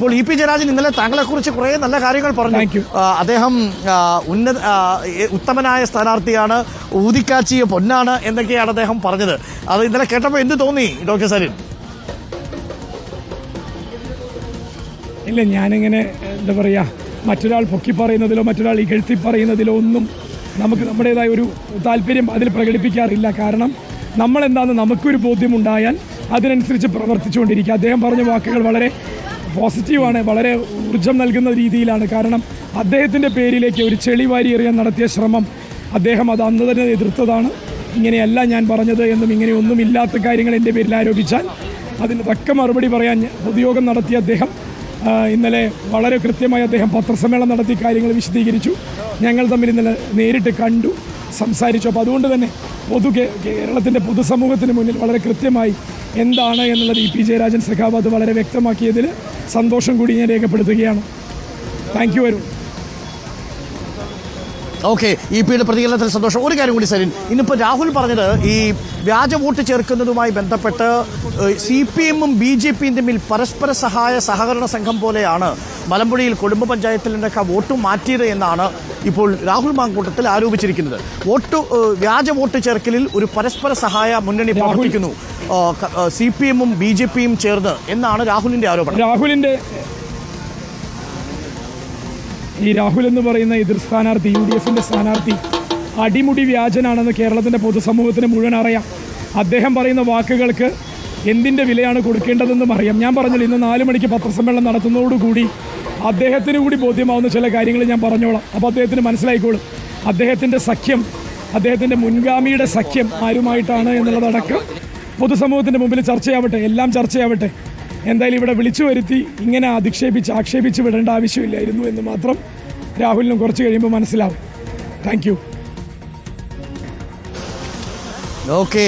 ഇപ്പോൾ E P Jayarajan ഇന്നലെ താങ്കളെക്കുറിച്ച് കുറേ നല്ല കാര്യങ്ങൾ പറഞ്ഞു. അദ്ദേഹം ഉത്തമനായ സ്ഥാനാർത്ഥിയാണ്, ഊതിക്കാച്ചിയ പൊന്നാണ് എന്നൊക്കെയാണ് അദ്ദേഹം പറഞ്ഞത്. അത് ഇന്നലെ കേട്ടപ്പോൾ എന്ത് തോന്നി ഡോക്ടർ സരിൻ? ഇല്ല, ഞാനിങ്ങനെ എന്താ പറയുക, മറ്റൊരാൾ പൊക്കി പറയുന്നതിലോ മറ്റൊരാൾ ഇകഴ്ത്തി പറയുന്നതിലോ ഒന്നും നമുക്ക് നമ്മുടേതായ ഒരു താല്പര്യം അതിൽ പ്രകടിപ്പിക്കാറില്ല. കാരണം നമ്മളെന്താണെന്ന് നമുക്കൊരു ബോധ്യമുണ്ടായാൽ അതിനനുസരിച്ച് പ്രവർത്തിച്ചുകൊണ്ടിരിക്കുക. അദ്ദേഹം പറഞ്ഞ വാക്കുകൾ വളരെ പോസിറ്റീവാണ്, വളരെ ഊർജം നൽകുന്ന രീതിയിലാണ്. കാരണം അദ്ദേഹത്തിൻ്റെ പേരിലേക്ക് ഒരു ചെളി വാരി എറിയാൻ നടത്തിയ ശ്രമം അദ്ദേഹം അത് അന്ന് തന്നെ എതിർത്തതാണ്. ഇങ്ങനെയല്ല ഞാൻ പറഞ്ഞത് എന്നും ഇങ്ങനെയൊന്നും ഇല്ലാത്ത കാര്യങ്ങൾ എൻ്റെ പേരിൽ ആരോപിച്ചാൽ അതിന് തക്ക മറുപടി പറയാൻ പൊതുയോഗം നടത്തിയ അദ്ദേഹം ഇന്നലെ വളരെ കൃത്യമായി അദ്ദേഹം പത്രസമ്മേളനം നടത്തി കാര്യങ്ങൾ വിശദീകരിച്ചു. ഞങ്ങൾ തമ്മിൽ ഇന്നലെ നേരിട്ട് കണ്ടു, സംസാരിച്ചു. അപ്പോൾ അതുകൊണ്ട് തന്നെ കേരളത്തിൻ്റെ പൊതുസമൂഹത്തിന് മുന്നിൽ വളരെ കൃത്യമായി എന്താണ് എന്നുള്ളത് ഇ പി ജയരാജൻ സഖാവ് അത് വളരെ വ്യക്തമാക്കിയതിൽ സന്തോഷം കൂടി ഞാൻ രേഖപ്പെടുത്തുകയാണ്. Thank you Varun. Okay, E പിയുടെ പ്രതികരണത്തിൽ സന്തോഷം. ഒരു കാര്യം കൂടി സരിൻ, ഇന്നിപ്പോൾ രാഹുൽ പറഞ്ഞത് ഈ വ്യാജ വോട്ട് ചേർക്കുന്നതുമായി ബന്ധപ്പെട്ട് CPM-ഉം BJP-യും തമ്മിൽ പരസ്പര സഹകരണ സംഘം പോലെയാണ് മലമ്പുഴയിൽ കുടുംബ പഞ്ചായത്തിൽ നിന്നൊക്കെ വോട്ട് മാറ്റിയത് എന്നാണ് ഇപ്പോൾ രാഹുൽ മാങ്കൂട്ടത്തിൽ ആരോപിച്ചിരിക്കുന്നത്. വ്യാജ വോട്ട് ചേർക്കലിൽ ഒരു പരസ്പര സഹായ മുന്നണി പ്രവർത്തിക്കുന്നു CPM-ഉം BJP-യും ചേർന്ന് എന്നാണ് രാഹുലിന്റെ ആരോപണം. രാഹുൽ എന്ന് പറയുന്ന എതിർ സ്ഥാനാർത്ഥി, UDF-ന്റെ സ്ഥാനാർത്ഥി അടിമുടി വ്യാജനാണെന്ന് കേരളത്തിൻ്റെ പൊതുസമൂഹത്തിന് മുഴുവൻ അറിയാം. അദ്ദേഹം പറയുന്ന വാക്കുകൾക്ക് എന്തിൻ്റെ വിലയാണ് കൊടുക്കേണ്ടതെന്നും അറിയാം. ഞാൻ പറഞ്ഞില്ല, ഇന്ന് 4 മണിക്ക് പത്രസമ്മേളനം നടത്തുന്നതോടുകൂടി അദ്ദേഹത്തിന് കൂടി ബോധ്യമാവുന്ന ചില കാര്യങ്ങൾ ഞാൻ പറഞ്ഞോളാം. അപ്പോൾ അദ്ദേഹത്തിന് മനസ്സിലായിക്കോളും അദ്ദേഹത്തിൻ്റെ സഖ്യം, അദ്ദേഹത്തിൻ്റെ മുൻഗാമിയുടെ സഖ്യം ആരുമായിട്ടാണ് എന്നുള്ളതടക്കം പൊതുസമൂഹത്തിൻ്റെ മുമ്പിൽ ചർച്ചയാവട്ടെ, എല്ലാം ചർച്ചയാവട്ടെ. എന്തായാലും ഇവിടെ വിളിച്ചു വരുത്തി ഇങ്ങനെ ആക്ഷേപിച്ച് വിടേണ്ട ആവശ്യമില്ലായിരുന്നു എന്ന് മാത്രം രാഹുലിനും കുറച്ച് കഴിയുമ്പോൾ മനസ്സിലാവും. Thank you. ഓക്കെ,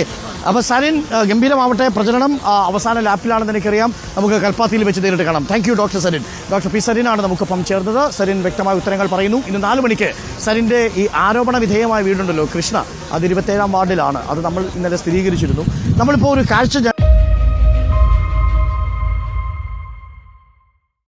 അപ്പോൾ സരിൻ ഗംഭീരമാവട്ടെ. പ്രചരണം അവസാന ലാപ്പിലാണെന്ന് എനിക്കറിയാം. നമുക്ക് കൽപ്പാത്തിയിൽ വെച്ച് നേരിട്ട് കാണാം. Thank you doctor Sarin. Doctor P സരിനാണ് നമുക്കൊപ്പം ചേർന്നത്. സരിൻ വ്യക്തമായ ഉത്തരങ്ങൾ പറയുന്നു. ഇന്ന് 4 മണിക്ക് സരിൻ്റെ ഈ ആരോപണ വിധേയമായ വീടുണ്ടല്ലോ കൃഷ്ണ, അത് 27-ാം വാർഡിലാണ്. അത് നമ്മൾ ഇന്നലെ സ്ഥിരീകരിച്ചിരുന്നു. നമ്മളിപ്പോൾ ഒരു കാഴ്ച